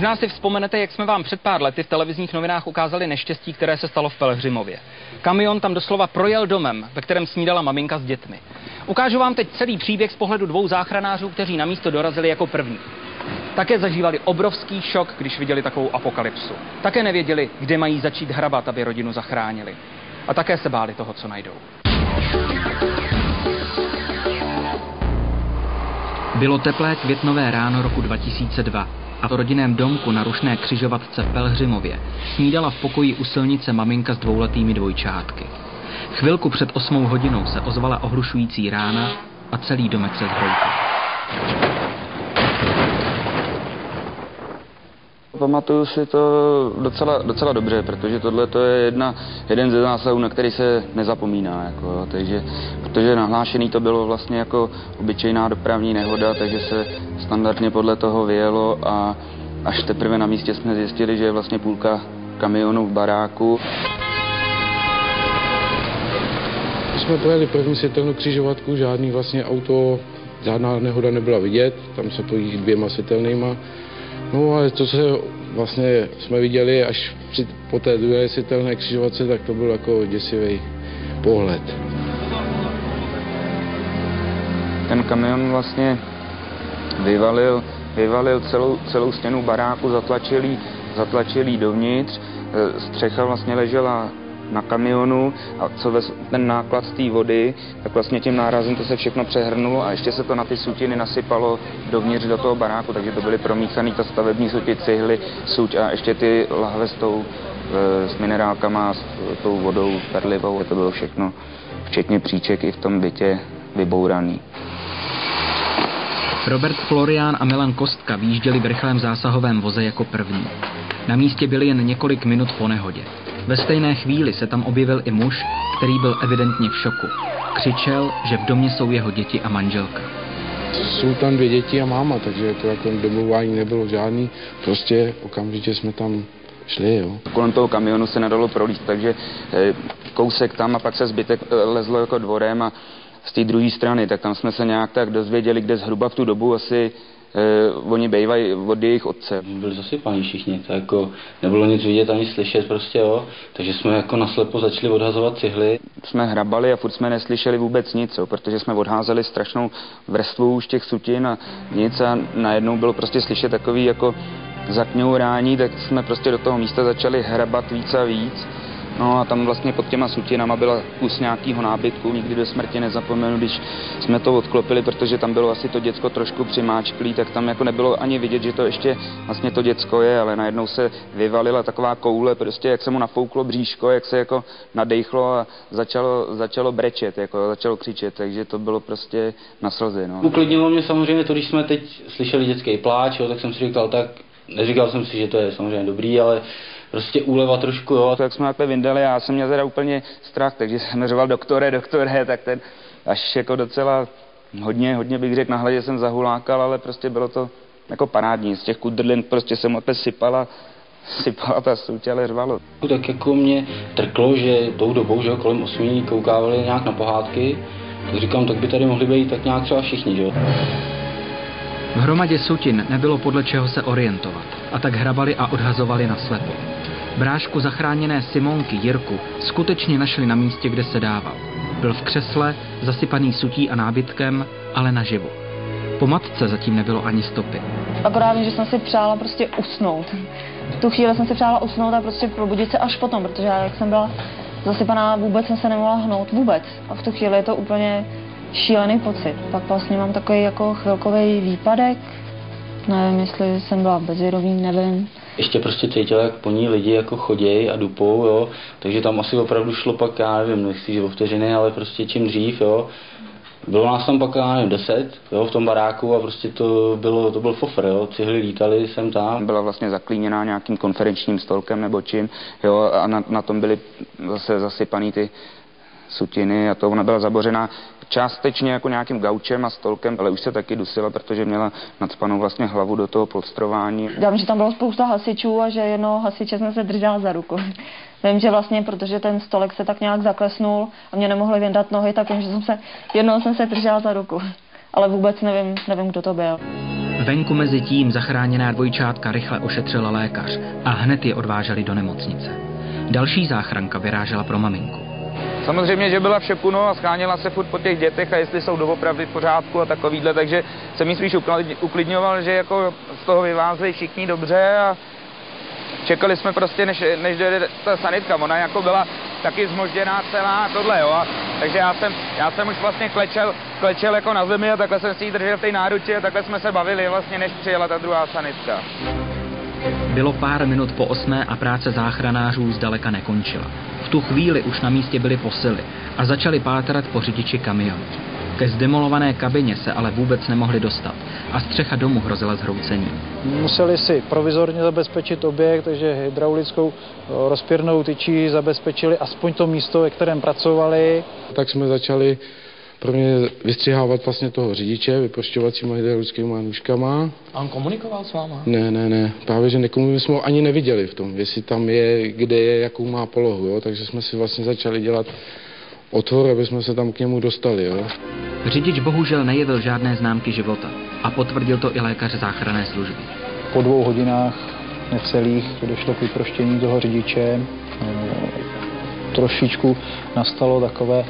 Možná si vzpomenete, jak jsme vám před pár lety v televizních novinách ukázali neštěstí, které se stalo v Pelhřimově. Kamion tam doslova projel domem, ve kterém snídala maminka s dětmi. Ukážu vám teď celý příběh z pohledu dvou záchranářů, kteří na místo dorazili jako první. Také zažívali obrovský šok, když viděli takovou apokalypsu. Také nevěděli, kde mají začít hrabat, aby rodinu zachránili. A také se báli toho, co najdou. Bylo teplé květnové ráno roku 2002 a v rodinném domku na rušné křižovatce Pelhřimově snídala v pokoji u silnice maminka s dvouletými dvojčátky. Chvilku před 8 hodinou se ozvala ohlušující rána a celý domek se zhroutil. Pamatuju si to docela dobře, protože tohle to je jeden ze zásahů, na který se nezapomíná. Protože nahlášený to bylo vlastně jako obyčejná dopravní nehoda, takže se standardně podle toho vyjelo a až teprve na místě jsme zjistili, že je vlastně půlka kamionu v baráku. Jsme projeli první světelnou křižovatku, žádný vlastně auto, žádná nehoda nebyla vidět, tam se pojí 2 světelnýma. No ale to, co vlastně jsme viděli až po té druhé světelné křižovatce, tak to byl jako děsivý pohled. Ten kamion vyvalil celou stěnu baráku, zatlačil jí dovnitř, střecha vlastně ležela na kamionu a ten náklad z té vody, tak vlastně tím nárazem to se všechno přehrnulo a ještě se to na ty sutiny nasypalo dovnitř do toho baráku, takže to byly promíchaný ta stavební suty, cihly, suť a ještě ty lahve s minerálkama, s tou vodou perlivou. To bylo všechno, včetně příček i v tom bytě vybouraný. Robert Florián a Milan Kostka výjížděli v rychlém zásahovém voze jako první. Na místě byli jen několik minut po nehodě. Ve stejné chvíli se tam objevil i muž, který byl evidentně v šoku. Křičel, že v domě jsou jeho děti a manželka. Jsou tam 2 děti a máma, takže to jako domluvání nebylo žádný. Prostě okamžitě jsme tam šli, jo. Kolem toho kamionu se nedalo prolíst, takže kousek tam a pak se zbytek lezlo jako dvorem a z té druhé strany, tak tam jsme se nějak tak dozvěděli, kde zhruba v tu dobu asi oni bývají od jejich otce. Byli zasypaní všichni, to jako nebylo nic vidět ani slyšet prostě, jo. Takže jsme jako naslepo začali odhazovat cihly. Jsme hrabali a furt jsme neslyšeli vůbec nic, jo, protože jsme odházeli strašnou vrstvu už těch sutin a nic a najednou bylo prostě slyšet takový jako zakňourání, tak jsme prostě do toho místa začali hrabat víc a víc. No a tam vlastně pod těma sutinama byla kus nějakého nábytku, nikdy do smrti nezapomenu, když jsme to odklopili, protože tam bylo asi to děcko trošku přimáčklý, tak tam jako nebylo ani vidět, že to ještě vlastně to děcko je, ale najednou se vyvalila taková koule, prostě jak se mu nafouklo bříško, jak se jako nadechlo a začalo brečet, jako začalo křičet, takže to bylo prostě na slzy. No. Uklidnilo mě samozřejmě to, když jsme teď slyšeli dětský pláč, jo, tak jsem si říkal tak, neříkal jsem si, že to je samozřejmě dobrý, ale prostě úleva trošku, jo. Tak jsme takhle vyndali, já jsem měl teda úplně strach, takže jsem řval doktore, tak ten až jako docela hodně bych řekl, na hlavě jsem zahulákal, ale prostě bylo to jako parádní. Z těch kudrlin prostě se mu opět sypala ta suť, ale řvalo. Tak jako mě trklo, že tou dobou, že kolem 8 koukávali nějak na pohádky, tak říkám, tak by tady mohli být tak nějak třeba všichni, že jo. V hromadě sutin nebylo podle čeho se orientovat a tak hrabali a odhazovali naslepo. Brášku zachráněné Simonky Jirku skutečně našli na místě, kde se dával. Byl v křesle, zasypaný sutí a nábytkem, ale naživu. Po matce zatím nebylo ani stopy. Akorát vím, že jsem si přála prostě usnout. V tu chvíli jsem si přála usnout a prostě probudit se až potom, protože já, jak jsem byla zasypaná, vůbec jsem se nemohla hnout, vůbec. A v tu chvíli je to úplně šílený pocit. Pak vlastně mám takový jako chvilkový výpadek. Nevím, jestli jsem byla bezvědomý, nevím. Ještě prostě cítila, jak po ní lidi jako chodějí a dupou, jo. Takže tam asi opravdu šlo pak, já nevím, nechci o vteřiny, ale prostě čím dřív, jo. Bylo nás tam pak, já nevím, 10, jo, v tom baráku a prostě to byl fofr, jo. Cihly lítaly sem tam. Byla vlastně zaklíněná nějakým konferenčním stolkem nebo čím, jo, a na tom byly zase zasypaný ty sutiny a to ona byla zabořená částečně jako nějakým gaučem a stolkem, ale už se taky dusila, protože měla nacpanou vlastně hlavu do toho polstrování. Vím, že tam bylo spousta hasičů a že jednoho hasiče jsem se držela za ruku. Vím, že vlastně, protože ten stolek se tak nějak zaklesnul a mě nemohli vyndat nohy, tak vím, že jednoho jsem se držela za ruku. Ale vůbec nevím, kdo to byl. Venku mezi tím zachráněná dvojčátka rychle ošetřila lékař a hned je odváželi do nemocnice. Další záchranka vyrážela pro maminku. Samozřejmě, že byla v šoku, no, a scháněla se furt po těch dětech a jestli jsou doopravdy v pořádku a takovýhle, takže jsem jí spíš uklidňoval, že jako z toho vyvázli všichni dobře a čekali jsme prostě, než dojde ta sanitka. Ona jako byla taky zmožděná celá tohle, jo. Takže já jsem už vlastně klečel jako na zemi a takhle jsem si ji držel v té náruči a takhle jsme se bavili vlastně, než přijela ta druhá sanitka. Bylo pár minut po 8 a práce záchranářů zdaleka nekončila. V tu chvíli už na místě byly posily a začali pátrat po řidiči kamionu. Ke zdemolované kabině se ale vůbec nemohli dostat a střecha domu hrozila zhroucení. Museli si provizorně zabezpečit objekt, takže hydraulickou rozpěrnou tyčí zabezpečili aspoň to místo, ve kterém pracovali. Tak jsme začali pro mě vystřihávat vlastně toho řidiče vyprošťovacíma hydraulickými nůžkama. A on komunikoval s váma? Ne. Právě, že my jsme ho ani neviděli v tom, jestli tam je, kde je, jakou má polohu, jo? Takže jsme si vlastně začali dělat otvor, aby jsme se tam k němu dostali. Jo? Řidič bohužel nejevil žádné známky života a potvrdil to i lékař záchranné služby. Po 2 hodinách necelých došlo k vyproštění toho řidiče. Trošičku nastalo takové,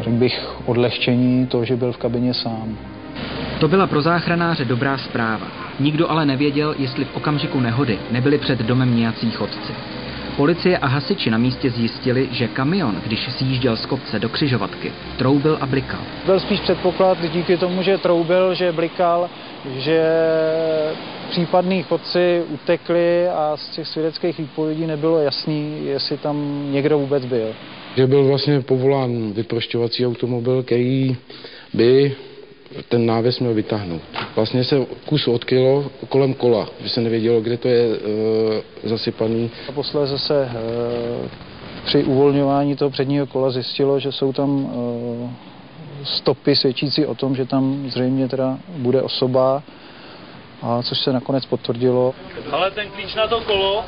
řekl bych, odlehčení toho, že byl v kabině sám. To byla pro záchranáře dobrá zpráva. Nikdo ale nevěděl, jestli v okamžiku nehody nebyli před domem nějací chodci. Policie a hasiči na místě zjistili, že kamion, když sjížděl z kopce do křižovatky, troubil a blikal. Byl spíš předpoklad díky tomu, že troubil, že blikal, že případní chodci utekli a z těch svědeckých výpovědí nebylo jasný, jestli tam někdo vůbec byl. Že byl vlastně povolán vyprošťovací automobil, který by ten návěs měl vytáhnout. Vlastně se kus odkrylo kolem kola, že se nevědělo, kde to je zasypaný. A posléze se při uvolňování toho předního kola zjistilo, že jsou tam stopy svědčící o tom, že tam zřejmě teda bude osoba, a což se nakonec potvrdilo. Ale ten klíč na to kolo.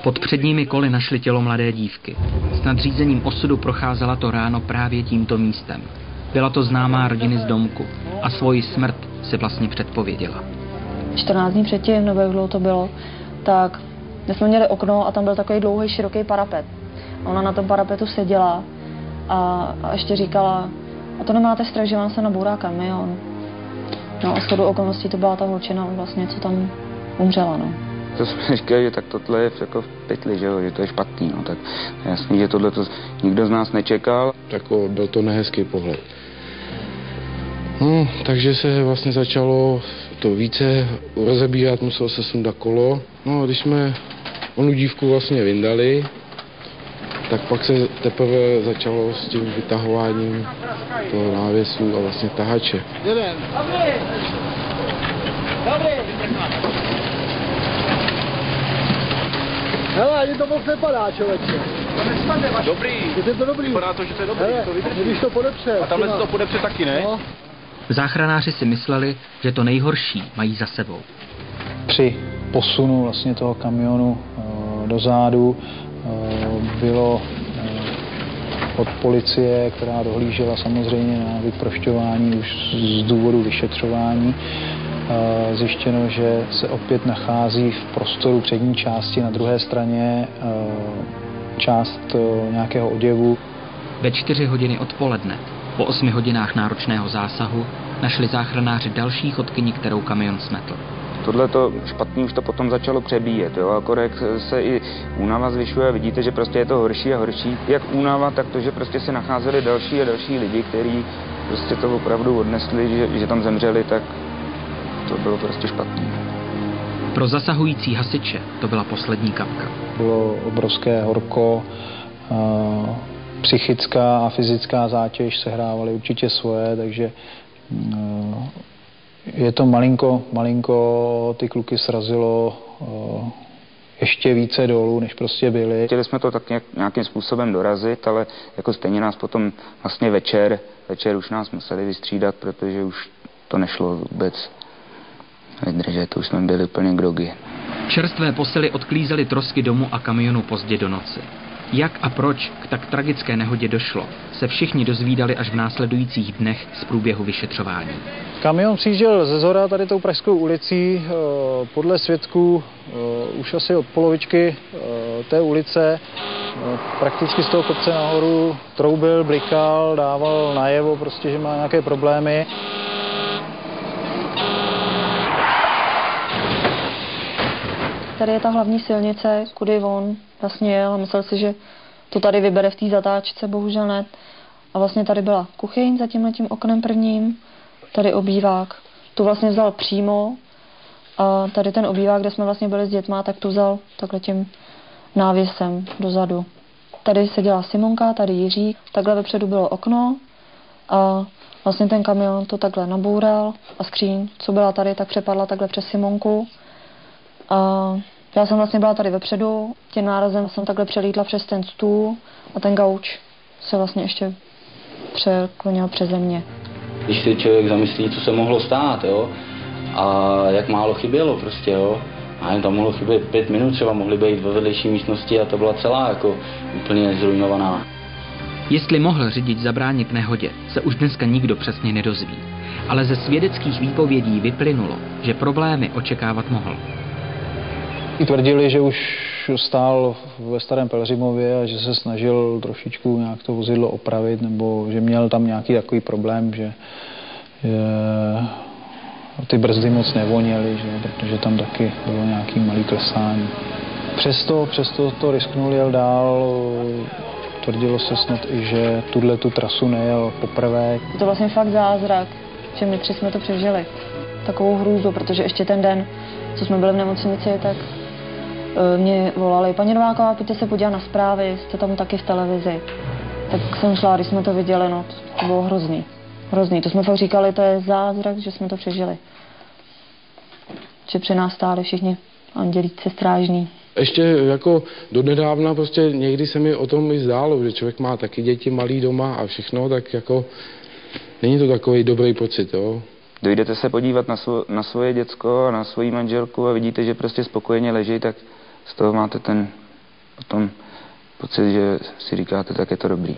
Pod předními koly našli tělo mladé dívky. S nadřízením osudu procházela to ráno právě tímto místem. Byla to známá rodiny z domku a svoji smrt si vlastně předpověděla. 14 dní předtím, nebo jak dlouho to bylo, tak my jsme měli okno a tam byl takový dlouhý, široký parapet. Ona na tom parapetu seděla a ještě říkala, a to nemáte strach, že vám se nabourá kamion. No a shodou okolností to byla ta holčina vlastně, co tam umřela, no. To jsme říkali, že tak tohle je jako v pytli, že to je špatný, no tak jasný, že tohle to nikdo z nás nečekal. Jako byl to nehezký pohled. No, takže se vlastně začalo to více rozebírat, muselo se sundat kolo. No, když jsme onu dívku vlastně vyndali, tak pak se teprve začalo s tím vytahováním toho návěsu a vlastně tahače. Hele, ani to moc nepadá, člověče. Dobrý. Je to dobrý. Vypadá to, že to je dobrý. Hele, to vydrží. když to podepře. A tamhle se to podepře taky, ne? No. Záchranáři si mysleli, že to nejhorší mají za sebou. Při posunu vlastně toho kamionu do zádu bylo od policie, která dohlížela samozřejmě na vyprošťování už z důvodu vyšetřování, zjištěno, že se opět nachází v prostoru přední části na druhé straně část nějakého oděvu. Ve 4 hodiny odpoledne, po 8 hodinách náročného zásahu, našli záchranáři další chodkyni, kterou kamion smetl. Tohle to špatný už to potom začalo přebíjet, jo, akorát se i únava zvyšuje, vidíte, že prostě je to horší a horší. Jak únava, tak to, že prostě se nacházeli další a další lidi, kteří prostě to opravdu odnesli, že tam zemřeli, tak to bylo prostě špatný. Pro zasahující hasiče to byla poslední kapka. Bylo obrovské horko, psychická a fyzická zátěž sehrávaly určitě svoje, takže je to malinko ty kluky srazilo ještě více dolů, než prostě byli. Chtěli jsme to tak nějakým způsobem dorazit, ale jako stejně nás potom vlastně večer už nás museli vystřídat, protože už to nešlo vůbec vydržet, to už jsme byli úplně grogy. Čerstvé posily odklízely trosky domu a kamionu pozdě do noci. Jak a proč k tak tragické nehodě došlo, se všichni dozvídali až v následujících dnech z průběhu vyšetřování. Kamion přijížděl ze zhora tady tou Pražskou ulicí, podle svědků už asi od polovičky té ulice, prakticky z toho kopce nahoru troubil, blikal, dával najevo, prostě, že má nějaké problémy. Tady je ta hlavní silnice, kudy on vlastně jel a myslel si, že to tady vybere v té zatáčce, bohužel ne. A vlastně tady byla kuchyň za tímhletím oknem prvním, tady obývák. Tu vlastně vzal přímo a tady ten obývák, kde jsme vlastně byli s dětma, tak tu vzal takhle tím návěsem dozadu. Tady seděla Simonka, tady Jiří, takhle vepředu bylo okno a vlastně ten kamion to takhle naboural a skříň, co byla tady, tak přepadla takhle přes Simonku. A já jsem vlastně byla tady vepředu, tím nárazem jsem takhle přelítla přes ten stůl a ten gauč se vlastně ještě překlonil přeze mě. Když si člověk zamyslí, co se mohlo stát, jo, a jak málo chybělo prostě, jo, a jen tam mohlo chybět 5 minut, třeba mohly být ve vedlejší místnosti a to byla celá jako úplně zrujnovaná. Jestli mohl řidič zabránit nehodě, se už dneska nikdo přesně nedozví. Ale ze svědeckých výpovědí vyplynulo, že problémy očekávat mohl. Tvrdili, že už stál ve Starém Pelhřimově a že se snažil trošičku nějak to vozidlo opravit, nebo že měl tam nějaký takový problém, že ty brzdy moc nevoněly, že, protože tam taky bylo nějaký malý klesání. Přesto to risknul, jel dál. Tvrdilo se snad i, že tu trasu nejel poprvé. To vlastně fakt zázrak, že my 3 jsme to přežili. Takovou hrůzu, protože ještě ten den, co jsme byli v nemocnici, tak mě volali, paní Nováková, pojďte se podívat na zprávy, jste tam taky v televizi. Tak jsem šla, když jsme to viděli, no to bylo hrozný. Hrozný, to jsme fakt říkali, to je zázrak, že jsme to přežili. Že při nás stáli všichni andělíci strážní. Ještě jako donedávna prostě někdy se mi o tom i zdálo, že člověk má taky děti malý doma a všechno, tak jako není to takový dobrý pocit, jo. Dojdete se podívat na svoje děcko a na svoji manželku a vidíte, že prostě spokojeně leží, tak z toho máte ten potom pocit, že si říkáte, tak je to dobrý.